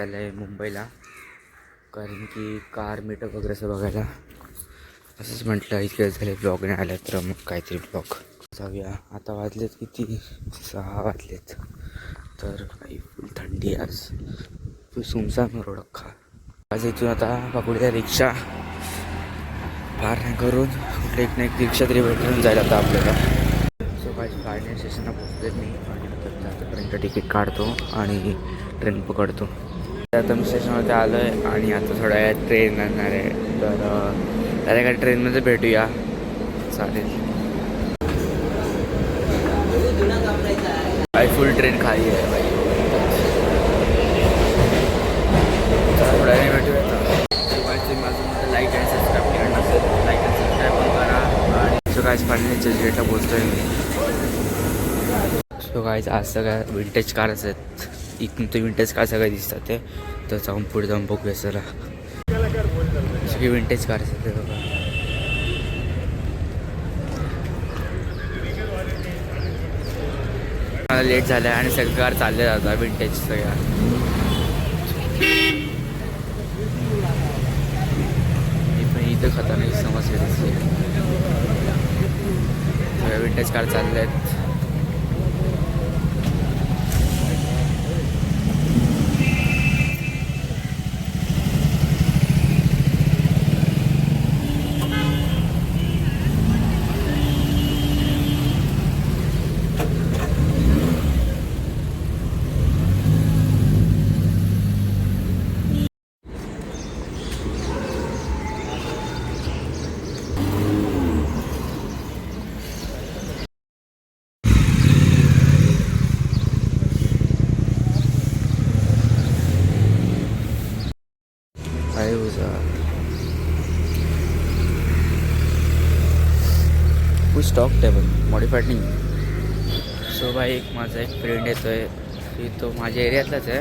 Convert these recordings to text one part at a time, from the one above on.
चाललं आहे मुंबईला, कारण की कार मीटअप वगैरे असं बघायला. असंच म्हटलं इतके झाले ब्लॉग नाही आले तर मग काहीतरी ब्लॉग जाऊया. आता वाजलेत किती, 6 वाजलेत. तर काही फुल थंडी आज, फुल सुमसाम रोड अख्खा. आज इथून आता पकडूया रिक्षा, फार नाही करून कुठले एक ना एक रिक्षा तरी भेटून जाईल आता आपल्याला. सो काही फायनल स्टेशनला पोहोचले मी आणि आता आतापर्यंत तिकीट काढतो आणि ट्रेन पकडतो. आता मी स्टेशनवरती आलो आहे आणि आता थोड्या वेळात ट्रेन आणणार आहे. तर त्या एका ट्रेनमध्ये भेटूया, चालेल. बाई फुल ट्रेन खाली आहे बाई. थोड्या वेळ भेटूया. माझं लाईक आणि सबस्क्राईब केलं नसेल, लाईक आणि सबस्क्राईब पण करा. आणि सो काहीच फायनली चर्चगेटला पोहोचतो आहे मी. सो काहीच आज सगळ्या विंटेज कारच आहेत. इथून ते विंटेज कार सगळे दिसतात ते. तर जाऊन पुढे जाऊन बघूया चला. सगळे विंटेज कार आहेत ते बघा. मला लेट झालं आहे आणि सगळे कार चालले जातात विंटेज सगळ्या. इथं खतरनाक समस्या दिसते. सगळ्या विंटेज कार चालले आहेत. कुछ स्टॉक टेबल मॉडिफाईड नाही. सो भाई एक माझा एक फ्रेंड येतो आहे की तो माझ्या एरियातलाच आहे.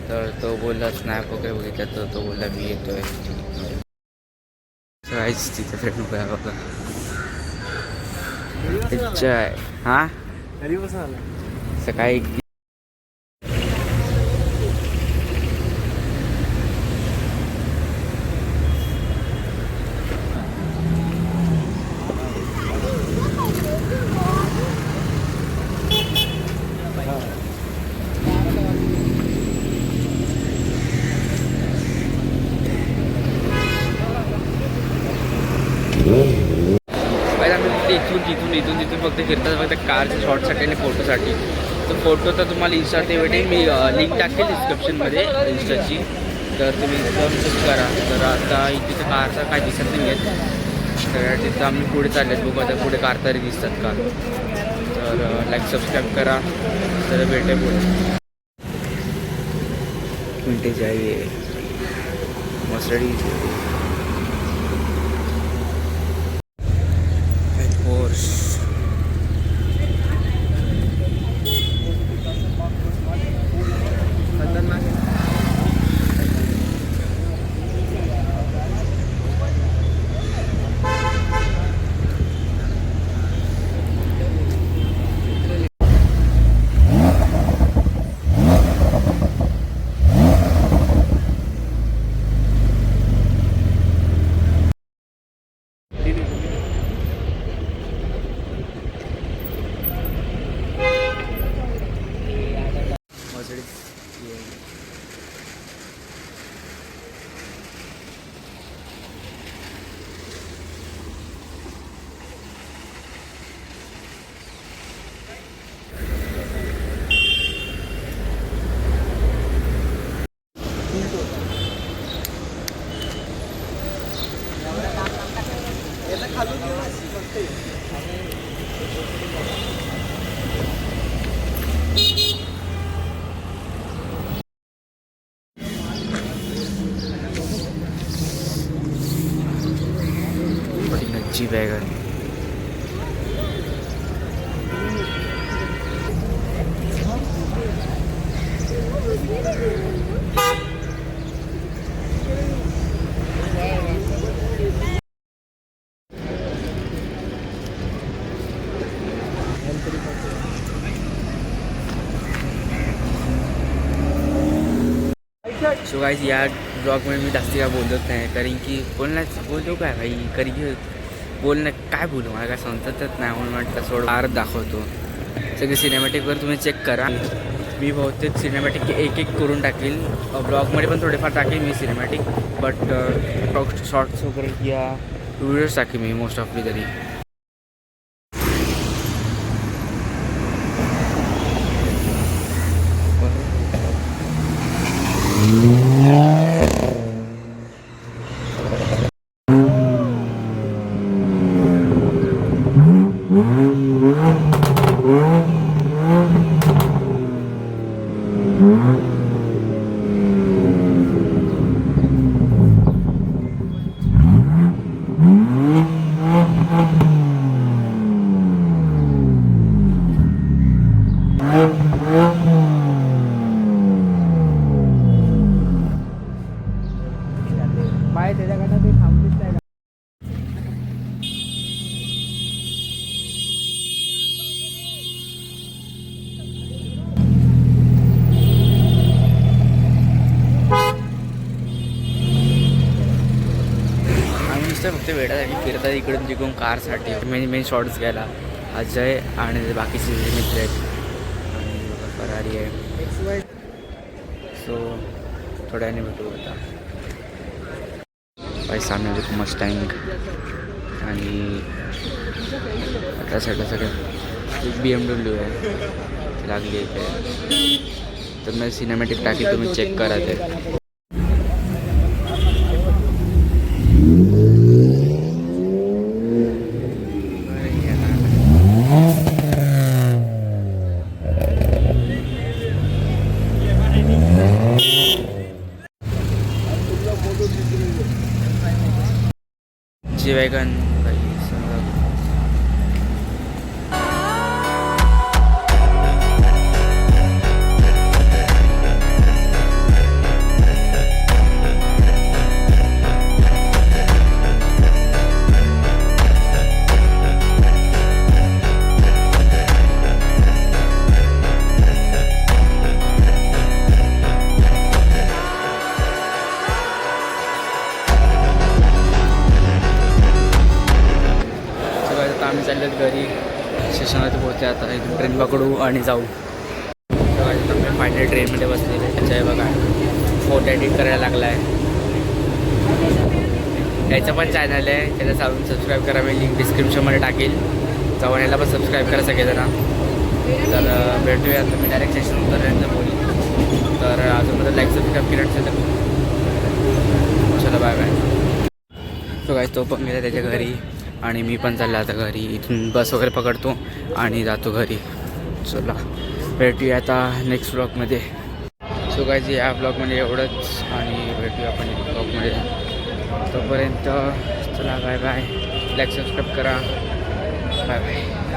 तर तो बोलला स्नॅप वगैरे बघितला तर तो बोलला मी येतो आहे. काहीच तिथे फ्रेंड उभा आहे बघा. अच्छा आहे. हां सकाळी इथून फक्त फिरतात फक्त कारच्या शॉर्टसाठी आणि फोटोसाठी. तर फोटो तर तुम्हाला इंस्टावरती भेटेल. मी लिंक टाकेल डिस्क्रिप्शनमध्ये इंस्टाची, तर तुम्ही जाऊन चेक करा. तर आता इथे कारचा काय दिसत नाही आहेत. तर तिथं आम्ही पुढे चालले आहेत. बघू आता पुढे कार तरी दिसतात का. तर लाईक सबस्क्राईब करा. तर भेटे पुढे. विंटेज आहे Mercedes. G wagon so guys या ब्लॉगमध्ये मी जास्ती काय बोलत नाही, कारण की बोलतो काय भाई, कारण की बोलणं काय बोलू मला काय समजतच नाही, म्हणून म्हटलं सोड आरत दाखवतो. सगळे सिनेमॅटिकवर तुम्ही चेक करा. मी बहुतेक सिनेमॅटिक एक करून टाकील, ब्लॉगमध्ये पण थोडेफार टाकेल मी सिनेमॅटिक, बट शॉर्ट्स वगैरे या व्हिडिओज टाकेल मी मोस्ट ऑफली तरी. बाय त्याच्याकडनं ते थांबलीच नाही. आम्ही नुसतं फक्त वेळासाठी फिरतात इकडून तिकडून कारसाठी. मेन शॉर्ट्स घ्यायला अजय आणि बाकीचे मित्र आहेत आणि फरारी आहे. सो थोड्याने भेटू आता. बाई सामने देखो मस्टँग आणि त्या साईडला सगळं एक BMW आहे लागली आहे. तर मी सिनेमॅटिक टाकी तुम्ही चेक करा ते. जी वॅगन आम्ही चाललो घरी. स्टेशनवरती पोहोचते आता. इथून ट्रेन पकडू आणि जाऊ. मी फायनल ट्रेनमध्ये बसलेले. त्याच्या आहे बघा फोटो एडिट करायला लागला आहे. याचं पण चॅनल आहे, त्याला जाऊन सबस्क्राईब करा. मी लिंक डिस्क्रिप्शनमध्ये टाकेल, जाऊन याला पण सबस्क्राईब करा सगळेजण. तर भेटूया. तर मी डायरेक्ट स्टेशन उतरल्यानंतर बोलू. तर अजून मला लाईक सबस्क्राईब केलं असेल तर चला बाय बाय. सो गाईस तो पण गेला त्याच्या घरी आणि मी पण चाललो आता घरी. इथून बस वगैरे पकडतो आणि जातो घरी. चला भेटूया आता नेक्स्ट ब्लॉगमध्ये. सो गाईज या ब्लॉगमध्ये एवढंच आणि भेटूया आपण ब्लॉगमध्ये. तोपर्यंत चला बाय बाय. लाईक सबस्क्राईब करा. Bye bye.